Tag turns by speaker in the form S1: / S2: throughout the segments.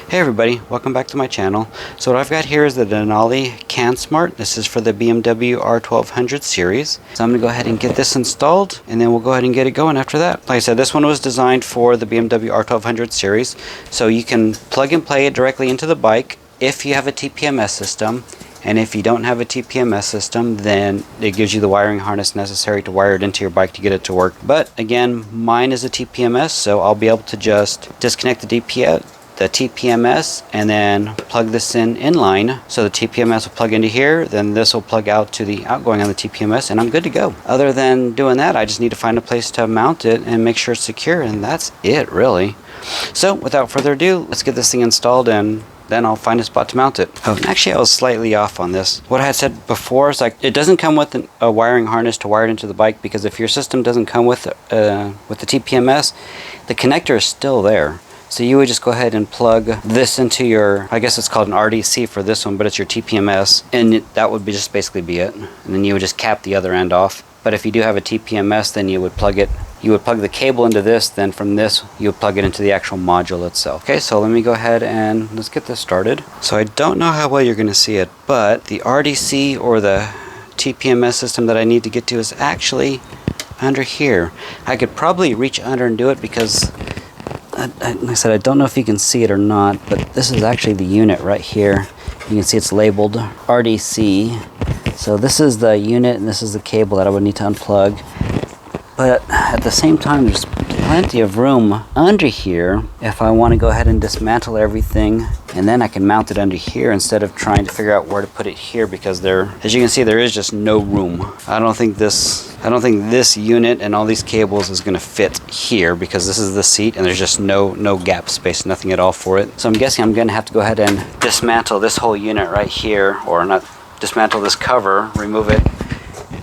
S1: Hey everybody, welcome back to my channel. So what I've got here is the Denali CANsmart. This is for the BMW R1200 series. So I'm going to go ahead and get this installed, and then we'll go ahead and get it going after that. Like I said, this one was designed for the BMW R1200 series, so you can plug and play it directly into the bike if you have a TPMS system. And if you don't have a TPMS system, then it gives you the wiring harness necessary to wire it into your bike to get it to work. But again, mine is a TPMS, so I'll be able to just disconnect the TPMS and then plug this in line. So the TPMS will plug into here, then this will plug out to the outgoing on the TPMS, and I'm good to go. Other than doing that, I just need to find a place to mount it and make sure it's secure, and that's it really. So without further ado, let's get this thing installed, and then I'll find a spot to mount it. Oh, and actually I was slightly off on this. What I had said before is, like, it doesn't come with a wiring harness to wire it into the bike, because if your system doesn't come with the TPMS, the connector is still there. So you would just go ahead and plug this into your, I guess it's called an RDC for this one, but it's your TPMS, and that would just basically be it. And then you would just cap the other end off. But if you do have a TPMS, then you would plug the cable into this, then from this you would plug it into the actual module itself. Okay, so let me go ahead and let's get this started. So I don't know how well you're going to see it, but the RDC or the TPMS system that I need to get to is actually under here. I could probably reach under and do it, because like I said, I don't know if you can see it or not, but this is actually the unit right here. You can see it's labeled RDC. So this is the unit and this is the cable that I would need to unplug. But at the same time, there's plenty of room under here if I want to go ahead and dismantle everything, and then I can mount it under here instead of trying to figure out where to put it here, because as you can see, there is just no room. I don't think this unit and all these cables is going to fit here, because this is the seat and there's just no gap space, nothing at all for it. So I'm guessing I'm going to have to go ahead and dismantle this whole unit right here, or not dismantle this cover, remove it,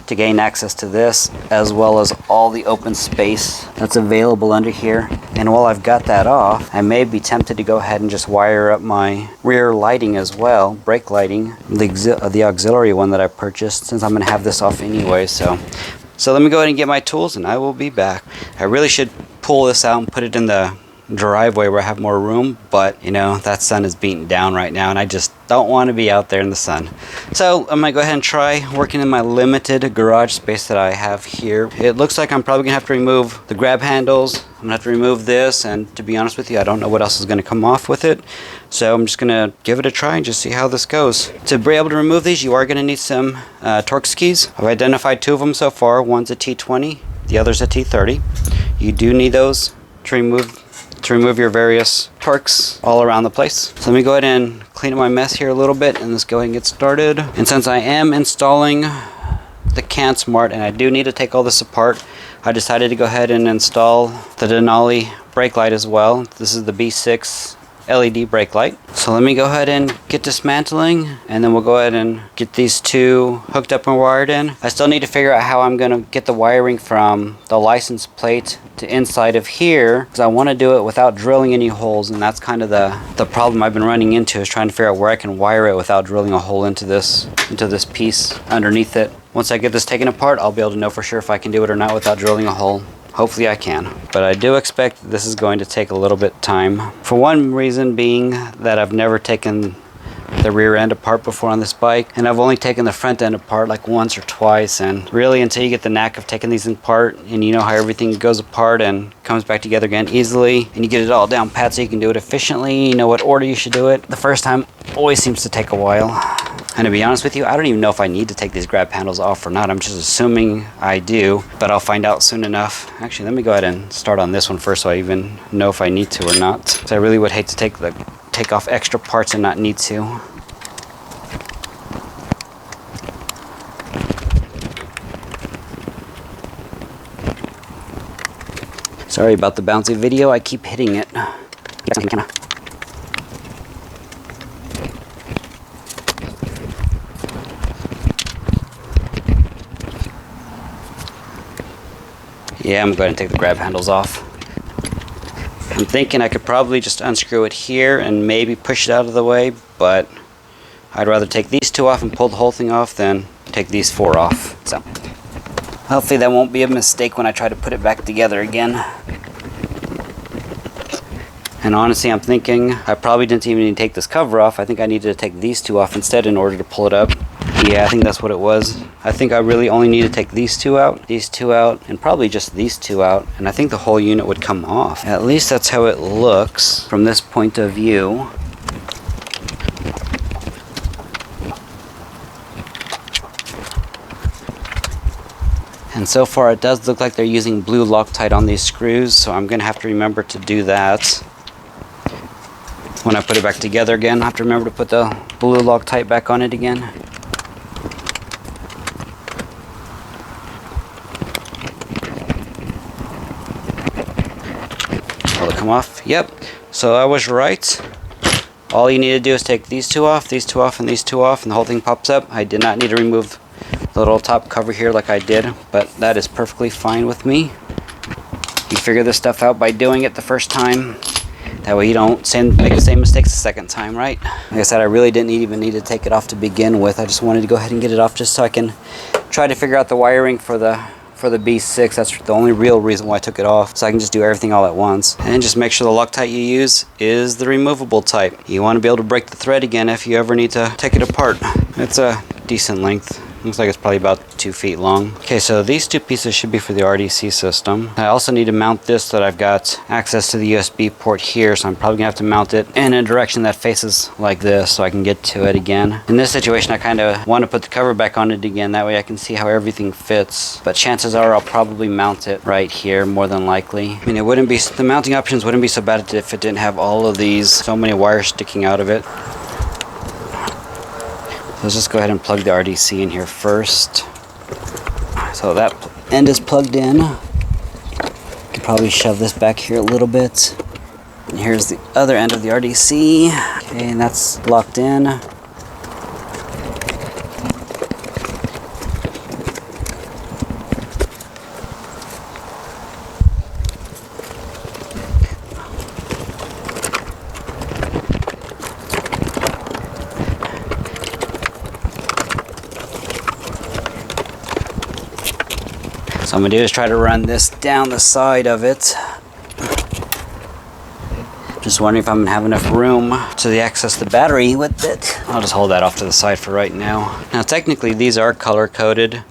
S1: to gain access to this, as well as all the open space that's available under here. And while I've got that off, I may be tempted to go ahead and just wire up my rear lighting as well, brake lighting, the auxiliary one that I purchased, since I'm going to have this off anyway. So let me go ahead and get my tools, and I will be back. I really should pull this out and put it in the driveway where I have more room, but you know, that sun is beating down right now and I just don't want to be out there in the sun. So I'm gonna go ahead and try working in my limited garage space that I have here. It looks like I'm probably gonna have to remove the grab handles. I'm gonna have to remove this, and to be honest with you, I don't know what else is gonna come off with it. So I'm just gonna give it a try and just see how this goes. To be able to remove these, you are gonna need some Torx keys. I've identified two of them so far. One's a T20, the other's a T30. You do need those to remove your various Torx all around the place. So let me go ahead and clean up my mess here a little bit, and let's go ahead and get started. And since I am installing the CANsmart and I do need to take all this apart, I decided to go ahead and install the Denali brake light as well. This is the B6 LED brake light. So let me go ahead and get dismantling, and then we'll go ahead and get these two hooked up and wired in. I still need to figure out how I'm going to get the wiring from the license plate to inside of here, because I want to do it without drilling any holes, and that's kind of the problem I've been running into, is trying to figure out where I can wire it without drilling a hole into this piece underneath it. Once I get this taken apart, I'll be able to know for sure if I can do it or not without drilling a hole. Hopefully I can, but I do expect this is going to take a little bit of time. For one reason being that I've never taken the rear end apart before on this bike, and I've only taken the front end apart like once or twice, and really until you get the knack of taking these apart and you know how everything goes apart and comes back together again easily, and you get it all down pat so you can do it efficiently, you know what order you should do it, the first time always seems to take a while. And to be honest with you, I don't even know if I need to take these grab handles off or not. I'm just assuming I do, but I'll find out soon enough. Actually, let me go ahead and start on this one first so I even know if I need to or not. So I really would hate to take off extra parts and not need to. Sorry about the bouncy video, I keep hitting it. Yeah, I'm going to take the grab handles off. I'm thinking I could probably just unscrew it here and maybe push it out of the way, but I'd rather take these two off and pull the whole thing off than take these four off. So hopefully that won't be a mistake when I try to put it back together again. And honestly, I'm thinking I probably didn't even need to take this cover off. I think I needed to take these two off instead in order to pull it up. Yeah, I think that's what it was. I think I really only need to take these two out, and probably just these two out, and I think the whole unit would come off. At least that's how it looks from this point of view. And so far it does look like they're using blue Loctite on these screws, so I'm going to have to remember to do that. When I put it back together again, I have to remember to put the blue Loctite back on it again. Will it come off? Yep. So I was right. All you need to do is take these two off, and these two off, and the whole thing pops up. I did not need to remove the little top cover here like I did, but that is perfectly fine with me. You figure this stuff out by doing it the first time. That way you don't make the same mistakes the second time, right? Like I said, I really didn't even need to take it off to begin with. I just wanted to go ahead and get it off just so I can try to figure out the wiring for the B6. That's the only real reason why I took it off, so I can just do everything all at once. And just make sure the Loctite you use is the removable type. You want to be able to break the thread again if you ever need to take it apart. It's a decent length. Looks like it's probably about 2 feet long. Okay, so these two pieces should be for the RDC system. I also need to mount this so that I've got access to the USB port here, so I'm probably gonna have to mount it in a direction that faces like this so I can get to it again. In this situation, I kind of want to put the cover back on it again, that way I can see how everything fits. But chances are I'll probably mount it right here, more than likely. I mean, the mounting options wouldn't be so bad if it didn't have all of these, so many wires sticking out of it. Let's just go ahead and plug the RDC in here first. So that end is plugged in. Could probably shove this back here a little bit. And here's the other end of the RDC. Okay, and that's locked in. So I'm going to do is try to run this down the side of it. Just wondering if I'm going to have enough room to access the battery with it. I'll just hold that off to the side for right now. Now technically these are color coded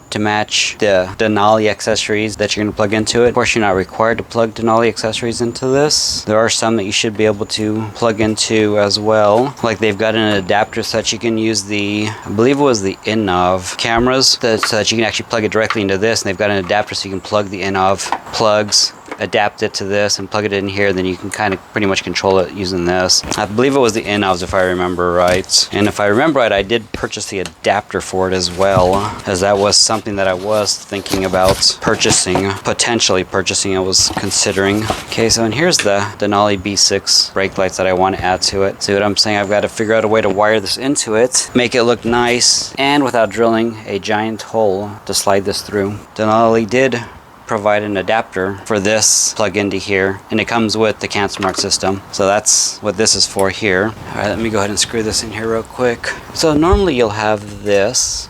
S1: to match the Denali accessories that you're going to plug into it. Of course, you're not required to plug Denali accessories into this. There are some that you should be able to plug into as well. Like they've got an adapter so that you can use the, I believe it was the INNOV cameras, so that you can actually plug it directly into this. And they've got an adapter so you can plug the INNOV plugs, adapt it to this, and plug it in here. Then you can kind of pretty much control it using this. I believe it was the INNOVs if I remember right. And if I remember right, I did purchase the adapter for it as well, as that was something that I was thinking about purchasing, potentially purchasing. I was considering. Okay, so and here's the Denali B6 brake lights that I want to add to it. See what I'm saying? I've got to figure out a way to wire this into it, make it look nice, and without drilling a giant hole to slide this through. Denali did provide an adapter for this plug into here, and it comes with the CANsmart system, so that's what this is for here. Alright, let me go ahead and screw this in here real quick. So normally you'll have this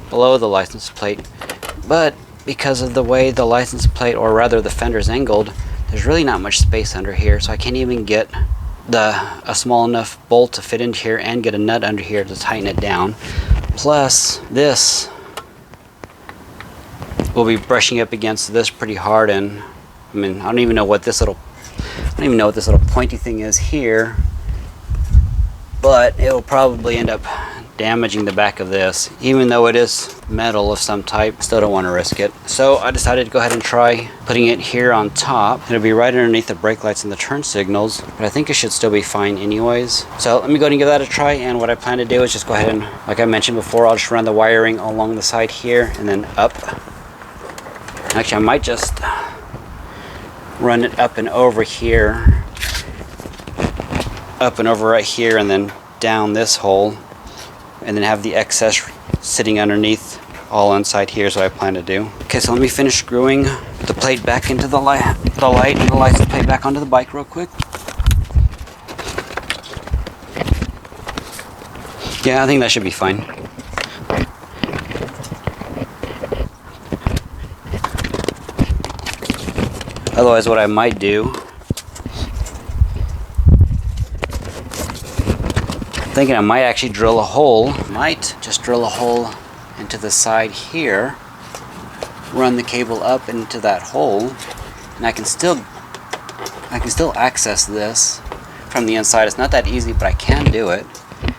S1: below the license plate, but because of the way the license plate, or rather the fender's angled, there's really not much space under here, so I can't even get a small enough bolt to fit into here and get a nut under here to tighten it down. Plus this will be brushing up against this pretty hard, and I mean, I don't even know what this little pointy thing is here, but it will probably end up damaging the back of this. Even though it is metal of some type, still don't want to risk it. So I decided to go ahead and try putting it here on top. It'll be right underneath the brake lights and the turn signals, but I think it should still be fine anyways. So let me go ahead and give that a try, and what I plan to do is just go ahead and, like I mentioned before, I'll just run the wiring along the side here and then up. Actually, I might just run it up and over here, up and over right here, and then down this hole, and then have the excess sitting underneath all inside here is what I plan to do. Okay, so let me finish screwing the plate back into the light and the license plate back onto the bike real quick. Yeah, I think that should be fine. Otherwise, what I might do thinking I might actually drill a hole. Might just drill a hole into the side here, run the cable up into that hole, and I can still access this from the inside. It's not that easy, but I can do it.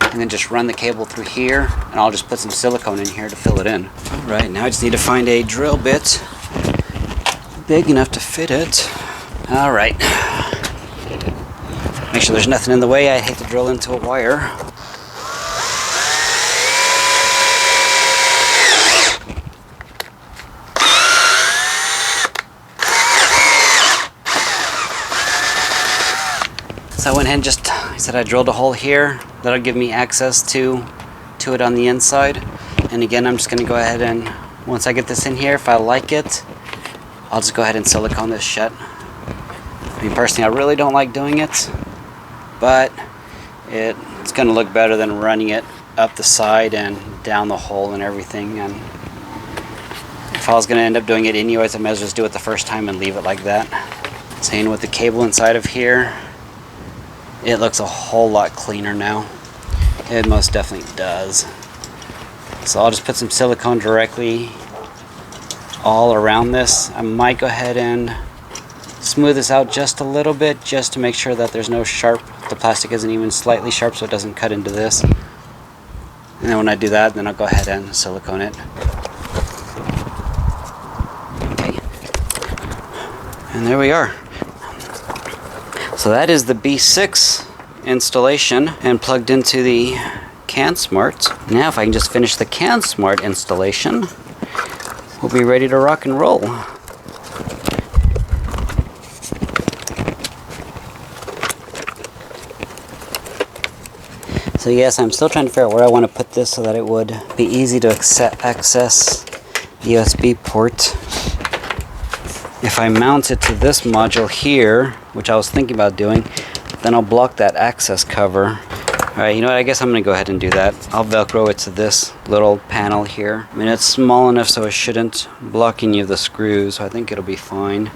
S1: And then just run the cable through here, and I'll just put some silicone in here to fill it in. Alright, now I just need to find a drill bit big enough to fit it. Alright. Make sure there's nothing in the way. I hate to drill into a wire. So I went ahead and just, I said I drilled a hole here. That'll give me access to it on the inside. And again, I'm just going to go ahead and, once I get this in here, if I like it, I'll just go ahead and silicone this shut. I mean, personally, I really don't like doing it, but it's going to look better than running it up the side and down the hole and everything. And if I was going to end up doing it anyways, I might as well just do it the first time and leave it like that. Same with the cable inside of here. It looks a whole lot cleaner now. It most definitely does. So I'll just put some silicone directly all around this. I might go ahead and smooth this out just a little bit, just to make sure that there's no sharp, the plastic isn't even slightly sharp so it doesn't cut into this. And then when I do that, then I'll go ahead and silicone it. Okay. And there we are. So that is the B6 installation and plugged into the CANsmart. Now if I can just finish the CANsmart installation, we'll be ready to rock and roll. So yes, I'm still trying to figure out where I want to put this so that it would be easy to access the USB port. If I mount it to this module here, which I was thinking about doing, then I'll block that access cover. Alright, you know what, I guess I'm going to go ahead and do that. I'll Velcro it to this little panel here. I mean, it's small enough so it shouldn't block any of the screws, so I think it'll be fine.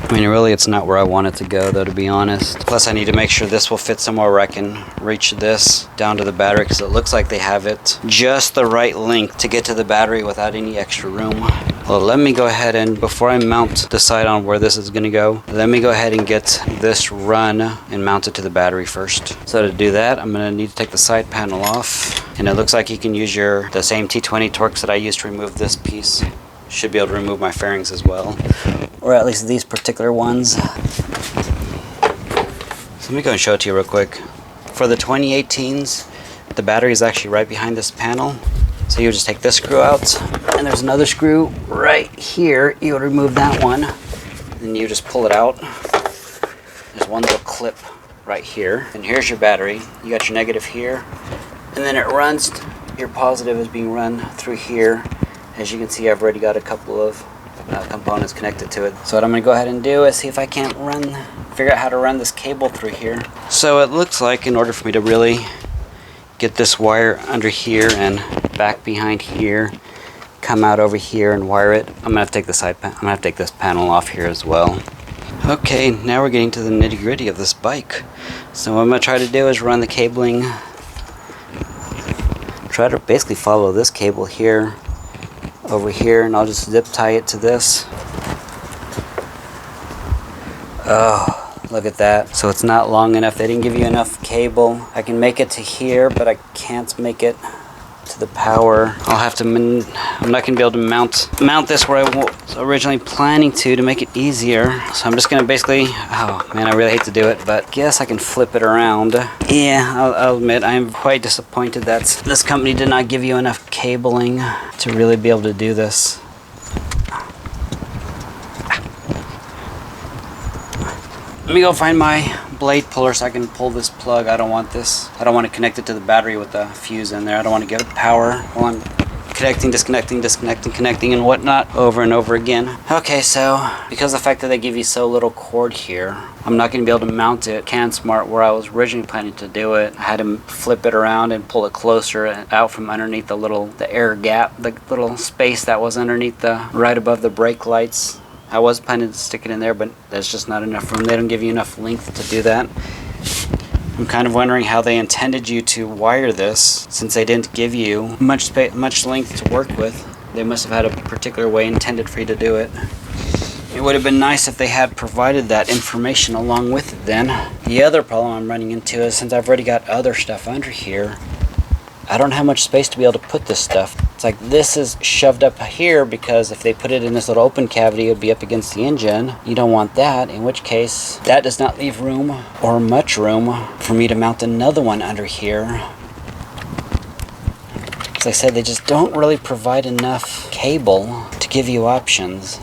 S1: I mean, really, it's not where I want it to go, though, to be honest. Plus, I need to make sure this will fit somewhere where I can reach this down to the battery, because it looks like they have it just the right length to get to the battery without any extra room. Well, let me go ahead and, before I decide on where this is going to go, let me go ahead and get this run and mount it to the battery first. So to do that, I'm going to need to take the side panel off. And it looks like you can use the same T20 Torx that I used to remove this piece. Should be able to remove my fairings as well, or at least these particular ones. So let me go and show it to you real quick. For the 2018s, the battery is actually right behind this panel. So you just take this screw out, and there's another screw right here. You would remove that one, and you just pull it out. There's one little clip right here, and here's your battery. You got your negative here, and then it runs, your positive is being run through here. As you can see, I've already got a couple of components connected to it. So what I'm going to go ahead and do is see if I can't figure out how to run this cable through here. So it looks like in order for me to really get this wire under here and back behind here, come out over here and wire it, I'm going to have to take I'm going to have to take this panel off here as well. Okay, now we're getting to the nitty-gritty of this bike. So what I'm going to try to do is run the cabling, try to basically follow this cable here over here, and I'll just zip tie it to this. Oh, look at that. So it's not long enough. They didn't give you enough cable. I can make it to here, but I can't make it to the power. I'll have to, I'm not gonna be able to mount this where I was originally planning to make it easier. So I'm just gonna basically, oh man, I really hate to do it, but guess I can flip it around. Yeah, I'll admit I'm quite disappointed that this company did not give you enough cabling to really be able to do this. Let me go find my blade puller so I can pull this plug. I don't want this. I don't want to connect it to the battery with the fuse in there. I don't want to give it power while I'm connecting, disconnecting, disconnecting, connecting, and whatnot over and over again. Okay, so because of the fact that they give you so little cord here, I'm not going to be able to mount it CANsmart where I was originally planning to do it. I had to flip it around and pull it closer out from underneath the air gap, the little space that was underneath right above the brake lights. I was planning to stick it in there, but there's just not enough room. They don't give you enough length to do that. I'm kind of wondering how they intended you to wire this, since they didn't give you much length to work with. They must have had a particular way intended for you to do it. It would have been nice if they had provided that information along with it then. The other problem I'm running into is, since I've already got other stuff under here, I don't have much space to be able to put this stuff. It's like this is shoved up here because if they put it in this little open cavity, it would be up against the engine. You don't want that, in which case that does not leave room or much room for me to mount another one under here. As I said, they just don't really provide enough cable to give you options.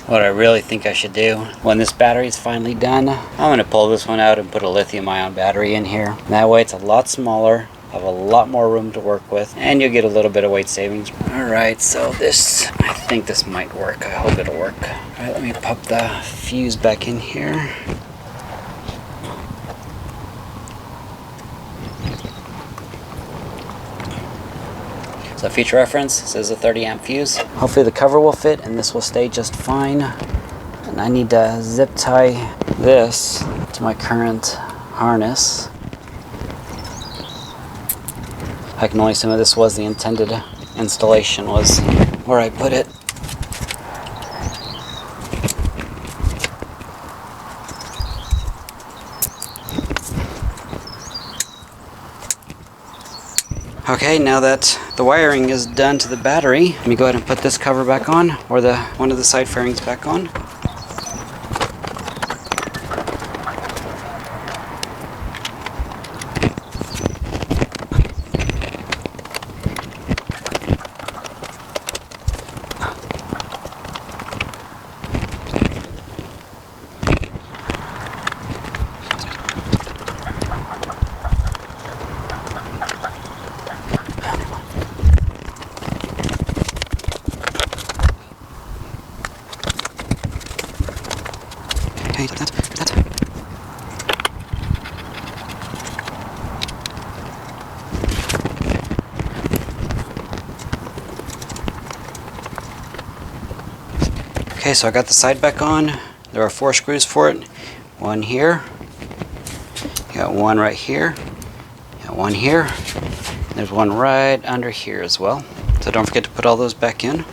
S1: What I really think I should do when this battery is finally done, I'm going to pull this one out and put a lithium-ion battery in here. That way it's a lot smaller, have a lot more room to work with, and you'll get a little bit of weight savings. Alright, so I think this might work. I hope it'll work. Alright, let me pop the fuse back in here. So feature reference says a 30 amp fuse. Hopefully the cover will fit and this will stay just fine. And I need to zip tie this to my current harness. I can only assume that this was the intended installation, was where I put it. Okay, now that the wiring is done to the battery, let me go ahead and put this cover back on, or one of the side fairings back on. Okay, that. Okay, so I got the side back on. There are 4 screws for it. One here. You got one right here. You got one here. There's one right under here as well. So don't forget to put all those back in.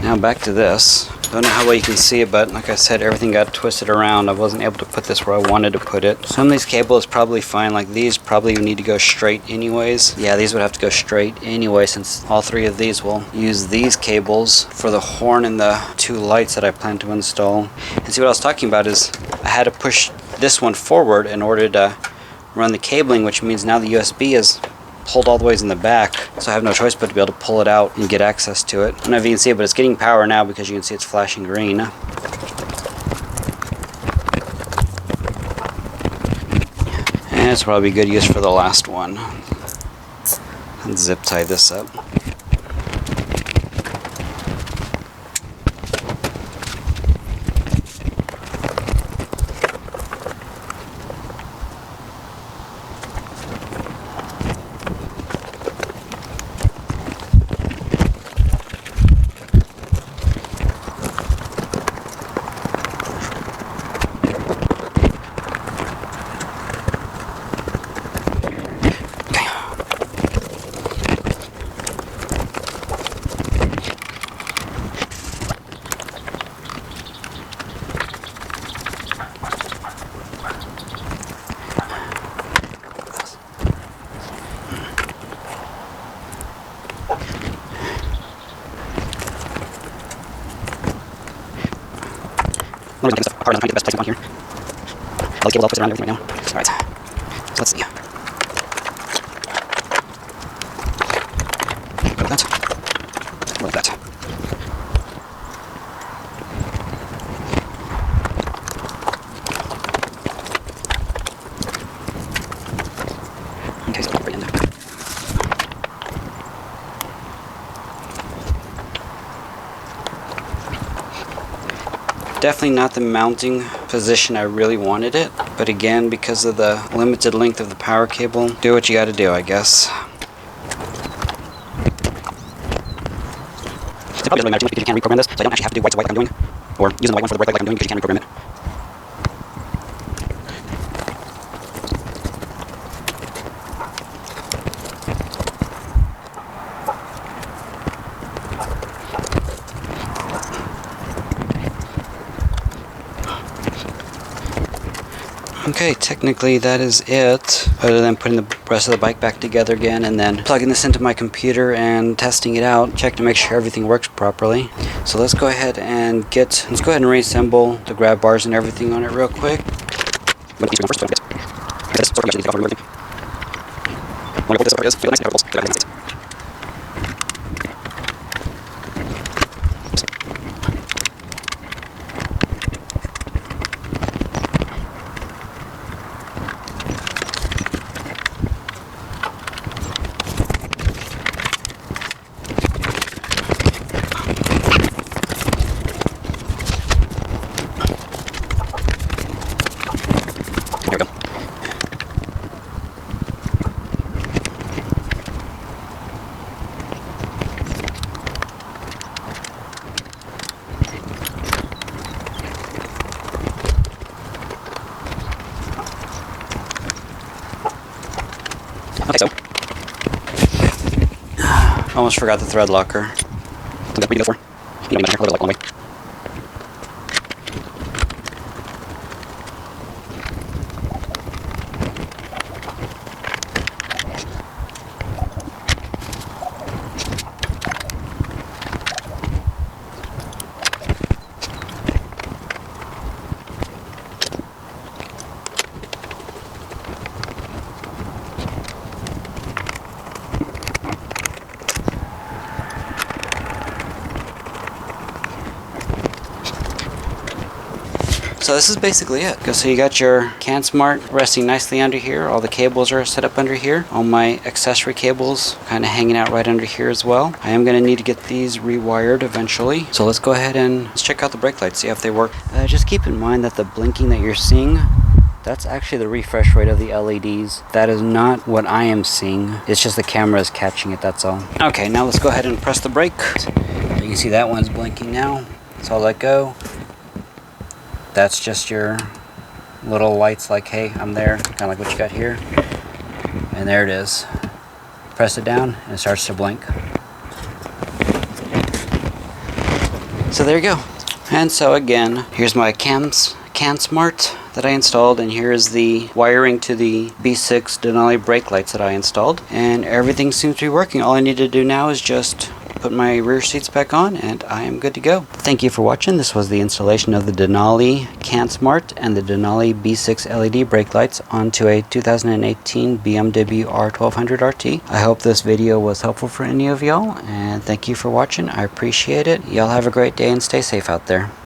S1: Now back to this. Don't know how well you can see it, but like I said, everything got twisted around. I wasn't able to put this where I wanted to put it. Some of these cables probably fine, like these probably need to go straight anyways. Yeah, these would have to go straight anyway, since all 3 of these will use these cables for the horn and the 2 lights that I plan to install. And see, what I was talking about is I had to push this one forward in order to run the cabling, which means now the USB is pulled all the ways in the back, so I have no choice but to be able to pull it out and get access to it. I don't know if you can see it, but it's getting power now because you can see it's flashing green. And it's probably good use for the last one. Let's zip tie this up. I'm going to hard enough to find the best placement on here. All these cables all twisted around everything right now. Alright. So let's see. Like that. Like that. Okay, so right in there. Definitely not the mounting position I really wanted it, but again, because of the limited length of the power cable, do what you gotta do, I guess. It probably doesn't really matter too much because you can reprogram this, so I don't actually have to do white to white like I'm doing, or using the white one for the brake light like I'm doing because you can reprogram it. Okay, technically that is it, other than putting the rest of the bike back together again and then plugging this into my computer and testing it out, check to make sure everything works properly. So let's go ahead and reassemble the grab bars and everything on it real quick. There we go. Okay, so almost forgot the thread locker. That's what you go for. You don't even have to like one way. So this is basically it. So you got your CANsmart resting nicely under here. All the cables are set up under here. All my accessory cables kind of hanging out right under here as well. I am going to need to get these rewired eventually. So let's go ahead and let's check out the brake lights, see if they work. Just keep in mind that the blinking that you're seeing, that's actually the refresh rate of the LEDs. That is not what I am seeing. It's just the camera is catching it, that's all. Okay, now let's go ahead and press the brake. You can see that one's blinking now. So I'll let go. That's just your little lights like, hey, I'm there, kind of like what you got here. And there it is. Press it down and it starts to blink. So there you go. And so again, here's my CANsmart that I installed, and here's the wiring to the B6 Denali brake lights that I installed. And everything seems to be working. All I need to do now is just put my rear seats back on and I am good to go. Thank you for watching. This was the installation of the Denali CANsmart and the Denali B6 LED brake lights onto a 2018 BMW R1200RT. I hope this video was helpful for any of y'all, and thank you for watching. I appreciate it. Y'all have a great day and stay safe out there.